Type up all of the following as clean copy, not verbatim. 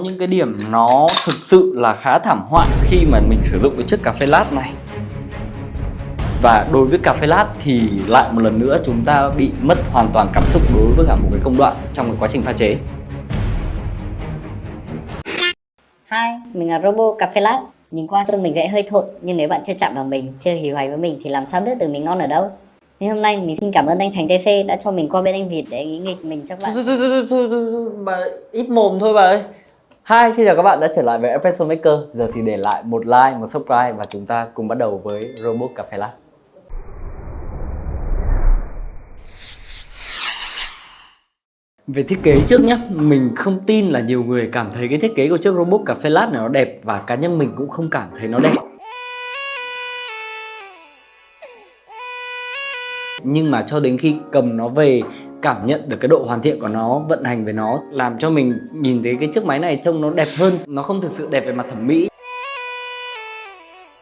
Những cái điểm nó thực sự là khá thảm họa khi mà mình sử dụng cái chiếc cà phê lát này. Và đối với cà phê lát thì lại một lần nữa chúng ta bị mất hoàn toàn cảm xúc đối với cả một cái công đoạn trong cái quá trình pha chế. Hi, mình là Robo Cà phê Lát. Nhìn qua trông mình sẽ hơi thộn, nhưng nếu bạn chưa chạm vào mình, chưa hì hoài với mình thì làm sao biết được mình ngon ở đâu. Nên hôm nay mình xin cảm ơn anh Thành TC đã cho mình qua bên anh Việt để nghĩ nghịch mình cho bạn. Bà ít mồm thôi bà ơi. Hi, xin chào các bạn đã trở lại với Espresso Maker. Giờ thì để lại một like, một subscribe và chúng ta cùng bắt đầu với Robot Cà phê Lát. Về thiết kế trước nhé, mình không tin là nhiều người cảm thấy cái thiết kế của chiếc Robot Cà phê Lát này nó đẹp, và cá nhân mình cũng không cảm thấy nó đẹp. Nhưng mà cho đến khi cầm nó về, cảm nhận được cái độ hoàn thiện của nó, vận hành với nó, làm cho mình nhìn thấy cái chiếc máy này trông nó đẹp hơn. Nó không thực sự đẹp về mặt thẩm mỹ,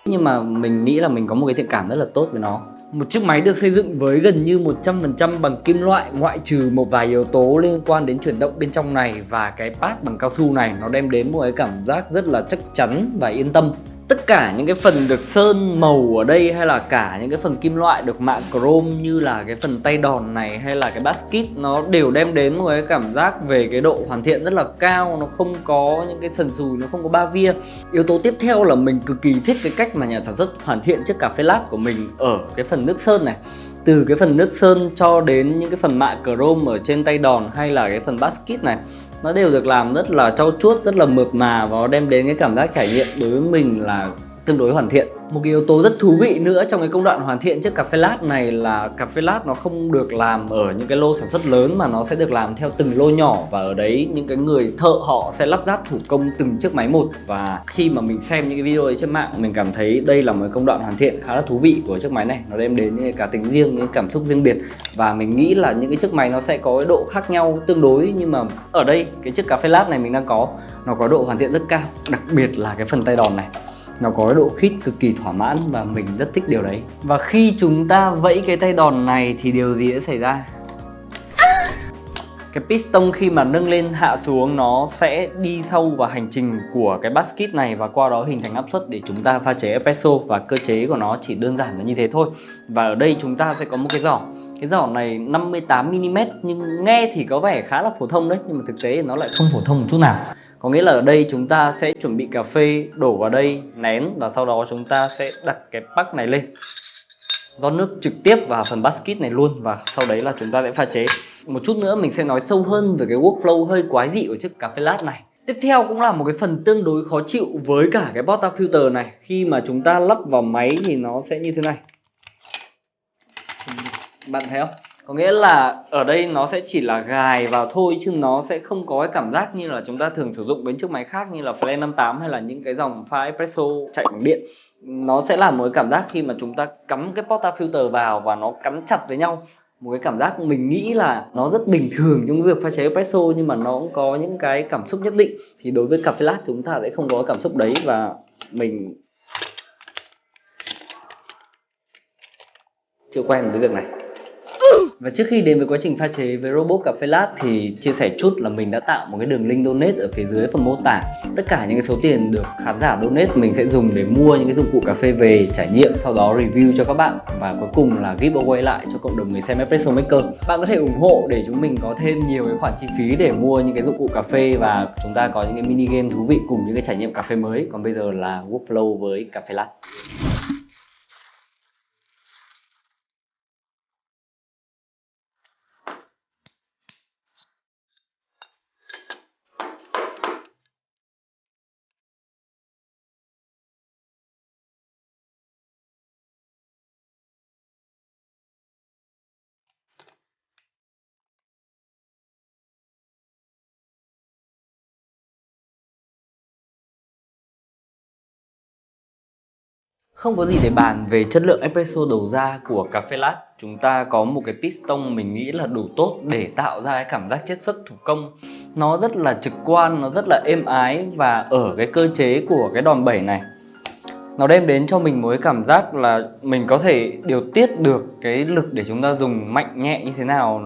nhưng mà mình nghĩ là mình có một cái thiện cảm rất là tốt với nó. Một chiếc máy được xây dựng với gần như 100% bằng kim loại, ngoại trừ một vài yếu tố liên quan đến chuyển động bên trong này, và cái pad bằng cao su này nó đem đến một cái cảm giác rất là chắc chắn và yên tâm. Tất cả những cái phần được sơn màu ở đây, hay là cả những cái phần kim loại được mạ chrome như là cái phần tay đòn này hay là cái basket, nó đều đem đến một cái cảm giác về cái độ hoàn thiện rất là cao. Nó không có những cái sần sùi, nó không có ba via. Yếu tố tiếp theo là mình cực kỳ thích cái cách mà nhà sản xuất hoàn thiện chiếc cà phê lát của mình ở cái phần nước sơn này. Từ cái phần nước sơn cho đến những cái phần mạ chrome ở trên tay đòn hay là cái phần basket này, nó đều được làm rất là trau chuốt, rất là mượt mà, và nó đem đến cái cảm giác trải nghiệm đối với mình là tương đối hoàn thiện. Một cái yếu tố rất thú vị nữa trong cái công đoạn hoàn thiện chiếc cà phê lát này là cà phê lát nó không được làm ở những cái lô sản xuất lớn, mà nó sẽ được làm theo từng lô nhỏ, và ở đấy những cái người thợ họ sẽ lắp ráp thủ công từng chiếc máy một. Và khi mà mình xem những cái video ấy trên mạng, mình cảm thấy đây là một công đoạn hoàn thiện khá là thú vị của chiếc máy này. Nó đem đến những cái cá tính riêng, những cảm xúc riêng biệt, và mình nghĩ là những cái chiếc máy nó sẽ có cái độ khác nhau tương đối, nhưng mà ở đây cái chiếc cà phê lát này mình đang có, nó có độ hoàn thiện rất cao, đặc biệt là cái phần tay đòn này. Nó có cái độ khít cực kỳ thỏa mãn và mình rất thích điều đấy. Và khi chúng ta vẫy cái tay đòn này thì điều gì sẽ xảy ra? Cái piston khi mà nâng lên hạ xuống nó sẽ đi sâu vào hành trình của cái basket này, và qua đó hình thành áp suất để chúng ta pha chế espresso. Và cơ chế của nó chỉ đơn giản là như thế thôi. Và ở đây chúng ta sẽ có một cái giỏ. Cái giỏ này 58mm, nhưng nghe thì có vẻ khá là phổ thông đấy, nhưng mà thực tế thì nó lại không phổ thông một chút nào. Có nghĩa là ở đây chúng ta sẽ chuẩn bị cà phê đổ vào đây, nén, và sau đó chúng ta sẽ đặt cái pack này lên, rót nước trực tiếp vào phần basket này luôn, và sau đấy là chúng ta sẽ pha chế. Một chút nữa mình sẽ nói sâu hơn về cái workflow hơi quái dị của chiếc cà phê lát này. Tiếp theo cũng là một cái phần tương đối khó chịu với cả cái portafilter này. Khi mà chúng ta lắp vào máy thì nó sẽ như thế này. Bạn thấy không? Có nghĩa là ở đây nó sẽ chỉ là gài vào thôi, chứ nó sẽ không có cái cảm giác như là chúng ta thường sử dụng với chiếc máy khác như là Flan 58 hay là những cái dòng pha espresso chạy bằng điện. Nó sẽ là một cái cảm giác khi mà chúng ta cắm cái portafilter vào và nó cắm chặt với nhau. Một cái cảm giác mình nghĩ là nó rất bình thường trong việc pha chế espresso, nhưng mà nó cũng có những cái cảm xúc nhất định. Thì đối với cà phê lát chúng ta sẽ không có cái cảm xúc đấy, và mình chưa quen với việc này. Và trước khi đến với quá trình pha chế với robot cà phê lát thì chia sẻ chút là mình đã tạo một cái đường link donate ở phía dưới phần mô tả. Tất cả những cái số tiền được khán giả donate mình sẽ dùng để mua những cái dụng cụ cà phê về trải nghiệm, sau đó review cho các bạn, và cuối cùng là giveaway lại cho cộng đồng người xem Espresso Maker. Bạn có thể ủng hộ để chúng mình có thêm nhiều cái khoản chi phí để mua những cái dụng cụ cà phê, và chúng ta có những cái mini game thú vị cùng những cái trải nghiệm cà phê mới. Còn bây giờ là workflow với cà phê lát. Không có gì để bàn về chất lượng espresso đầu ra của cà phê lát. Chúng ta có một cái piston mình nghĩ là đủ tốt để tạo ra cái cảm giác chiết xuất thủ công. Nó rất là trực quan, nó rất là êm ái, và ở cái cơ chế của cái đòn bẩy này, nó đem đến cho mình một cái cảm giác là mình có thể điều tiết được cái lực để chúng ta dùng mạnh nhẹ như thế nào.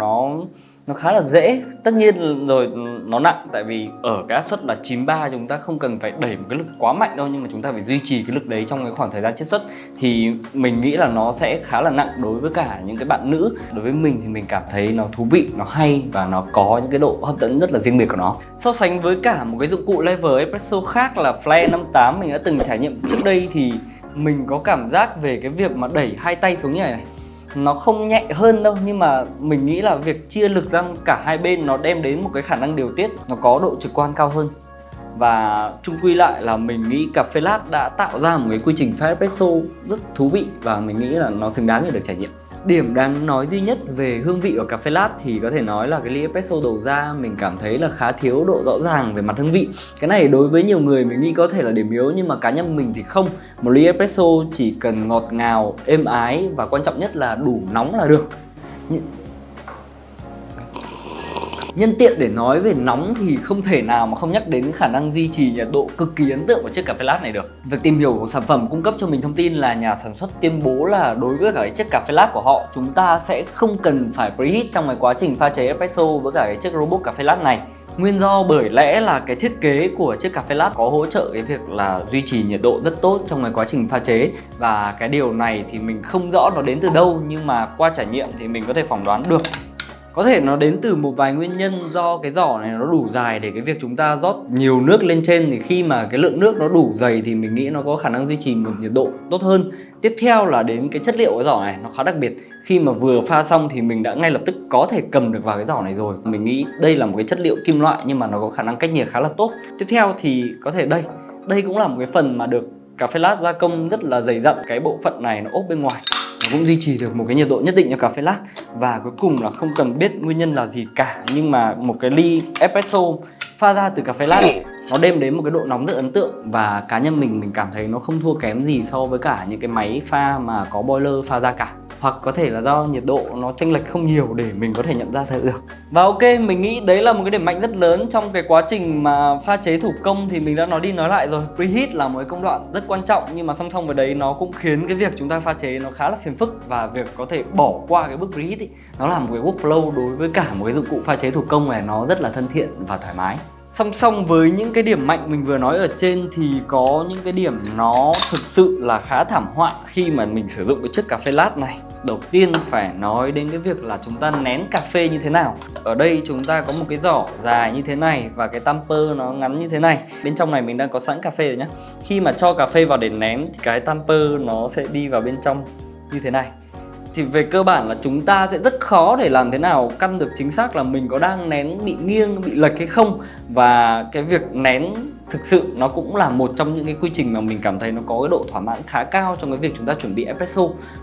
nó khá là dễ. Tất nhiên rồi nó nặng, tại vì ở cái áp suất là 93 chúng ta không cần phải đẩy một cái lực quá mạnh đâu, nhưng mà chúng ta phải duy trì cái lực đấy trong cái khoảng thời gian chiết xuất, thì mình nghĩ là nó sẽ khá là nặng đối với cả những cái bạn nữ. Đối với mình thì mình cảm thấy nó thú vị, nó hay và nó có những cái độ hấp dẫn rất là riêng biệt của nó. So sánh với cả một cái dụng cụ lever espresso khác là Flair 58 mình đã từng trải nghiệm trước đây, thì mình có cảm giác về cái việc mà đẩy hai tay xuống như này nó không nhẹ hơn đâu, nhưng mà mình nghĩ là việc chia lực ra cả hai bên nó đem đến một cái khả năng điều tiết, nó có độ trực quan cao hơn. Và chung quy lại là mình nghĩ cà phê lat đã tạo ra một cái quy trình pha espresso rất thú vị và mình nghĩ là nó xứng đáng để được trải nghiệm. Điểm đáng nói duy nhất về hương vị của cà phê lat thì có thể nói là cái ly espresso đổ ra mình cảm thấy là khá thiếu độ rõ ràng về mặt hương vị. Cái này đối với nhiều người mình nghĩ có thể là điểm yếu, nhưng mà cá nhân mình thì không. Một ly espresso chỉ cần ngọt ngào, êm ái và quan trọng nhất là đủ nóng là được. Nhân tiện để nói về nóng thì không thể nào mà không nhắc đến khả năng duy trì nhiệt độ cực kỳ ấn tượng của chiếc cà phê lat này được. Việc tìm hiểu của sản phẩm cung cấp cho mình thông tin là nhà sản xuất tuyên bố là đối với cả cái chiếc cà phê lat của họ, chúng ta sẽ không cần phải preheat trong cái quá trình pha chế espresso với cả cái chiếc robot cà phê lat này. Nguyên do bởi lẽ là cái thiết kế của chiếc cà phê lat có hỗ trợ cái việc là duy trì nhiệt độ rất tốt trong cái quá trình pha chế, và cái điều này thì mình không rõ nó đến từ đâu, nhưng mà qua trải nghiệm thì mình có thể phỏng đoán được. Có thể nó đến từ một vài nguyên nhân, do cái giỏ này nó đủ dài để cái việc chúng ta rót nhiều nước lên trên, thì khi mà cái lượng nước nó đủ dày thì mình nghĩ nó có khả năng duy trì một nhiệt độ tốt hơn. Tiếp theo là đến cái chất liệu cái giỏ này, nó khá đặc biệt. Khi mà vừa pha xong thì mình đã ngay lập tức có thể cầm được vào cái giỏ này rồi. Mình nghĩ đây là một cái chất liệu kim loại nhưng mà nó có khả năng cách nhiệt khá là tốt. Tiếp theo thì có thể đây cũng là một cái phần mà được cà phê lat gia công rất là dày dặn. Cái bộ phận này nó ốp bên ngoài, nó cũng duy trì được một cái nhiệt độ nhất định cho cà phê lat. Và cuối cùng là không cần biết nguyên nhân là gì cả, nhưng mà một cái ly espresso pha ra từ cà phê lat nó đem đến một cái độ nóng rất ấn tượng, và cá nhân mình cảm thấy nó không thua kém gì so với cả những cái máy pha mà có boiler pha ra cả. Hoặc có thể là do nhiệt độ nó chênh lệch không nhiều để mình có thể nhận ra thấy được. Và ok, mình nghĩ đấy là một cái điểm mạnh rất lớn trong cái quá trình mà pha chế thủ công. Thì mình đã nói đi nói lại rồi, preheat là một cái công đoạn rất quan trọng, nhưng mà song song với đấy nó cũng khiến cái việc chúng ta pha chế nó khá là phiền phức. Và việc có thể bỏ qua cái bước preheat ý, nó là một cái workflow đối với cả một cái dụng cụ pha chế thủ công này nó rất là thân thiện và thoải mái. Song song với những cái điểm mạnh mình vừa nói ở trên thì có những cái điểm nó thực sự là khá thảm họa khi mà mình sử dụng cái chiếc cà phê lat này. Đầu tiên phải nói đến cái việc là chúng ta nén cà phê như thế nào. Ở đây chúng ta có một cái giỏ dài như thế này và cái tamper nó ngắn như thế này. Bên trong này mình đang có sẵn cà phê rồi nhá. Khi mà cho cà phê vào để nén thì cái tamper nó sẽ đi vào bên trong như thế này. Thì về cơ bản là chúng ta sẽ rất khó để làm thế nào căn được chính xác là mình có đang nén bị nghiêng, bị lệch hay không. Và cái việc nén thực sự nó cũng là một trong những cái quy trình mà mình cảm thấy nó có cái độ thỏa mãn khá cao trong cái việc chúng ta chuẩn bị espresso.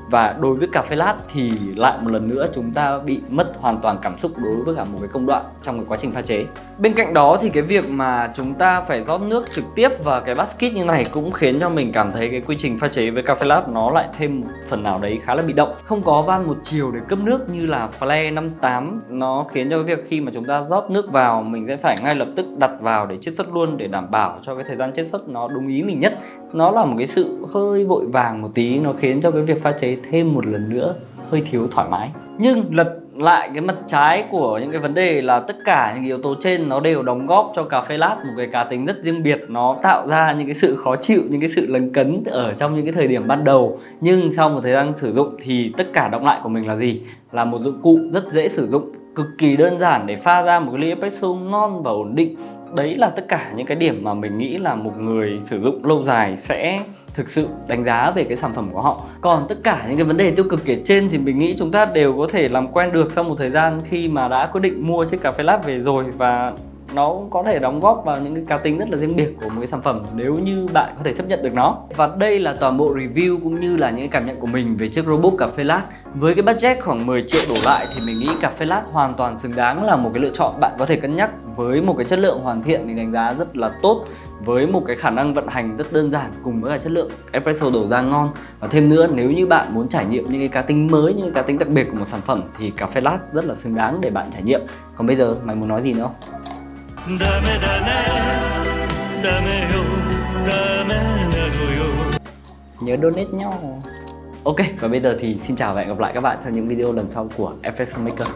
Và đối với cà phê lat thì lại một lần nữa chúng ta bị mất hoàn toàn cảm xúc đối với cả một cái công đoạn trong cái quá trình pha chế. Bên cạnh đó thì cái việc mà chúng ta phải rót nước trực tiếp vào cái basket như này cũng khiến cho mình cảm thấy cái quy trình pha chế với cà phê lat nó lại thêm một phần nào đấy khá là bị động. Không có van một chiều để cấp nước như là Flair 58, nó khiến cho cái việc khi mà chúng ta rót nước vào mình sẽ phải ngay lập tức đặt vào để chiết xuất luôn, để đảm bảo cho cái thời gian chiết xuất nó đúng ý mình nhất. Nó là một cái sự hơi vội vàng một tí, nó khiến cho cái việc pha chế thêm một lần nữa hơi thiếu thoải mái. Nhưng lật lại cái mặt trái của những cái vấn đề là tất cả những yếu tố trên nó đều đóng góp cho cà phê lat một cái cá tính rất riêng biệt. Nó tạo ra những cái sự khó chịu, những cái sự lấn cấn ở trong những cái thời điểm ban đầu. Nhưng sau một thời gian sử dụng thì tất cả đọng lại của mình là gì? Là một dụng cụ rất dễ sử dụng, cực kỳ đơn giản để pha ra một cái ly espresso ngon và ổn định. Đấy là tất cả những cái điểm mà mình nghĩ là một người sử dụng lâu dài sẽ thực sự đánh giá về cái sản phẩm của họ. Còn tất cả những cái vấn đề tiêu cực kể trên thì mình nghĩ chúng ta đều có thể làm quen được sau một thời gian khi mà đã quyết định mua chiếc cà phê lat về rồi. Và nó cũng có thể đóng góp vào những cái cá tính rất là riêng biệt của một cái sản phẩm nếu như bạn có thể chấp nhận được nó. Và đây là toàn bộ review cũng như là những cái cảm nhận của mình về chiếc robot cà phê lat. Với cái budget khoảng 10 triệu đổ lại thì mình nghĩ cà phê lat hoàn toàn xứng đáng là một cái lựa chọn bạn có thể cân nhắc, với một cái chất lượng hoàn thiện mình đánh giá rất là tốt, với một cái khả năng vận hành rất đơn giản cùng với cả chất lượng espresso đổ ra ngon. Và thêm nữa, nếu như bạn muốn trải nghiệm những cái cá tính mới, những cái cá tính đặc biệt của một sản phẩm thì cà phê lat rất là xứng đáng để bạn trải nghiệm. Còn bây giờ mày muốn nói gì nữa không? Nhớ donate nhau. Ok, và bây giờ thì xin chào và hẹn gặp lại các bạn trong những video lần sau của Espresso Maker.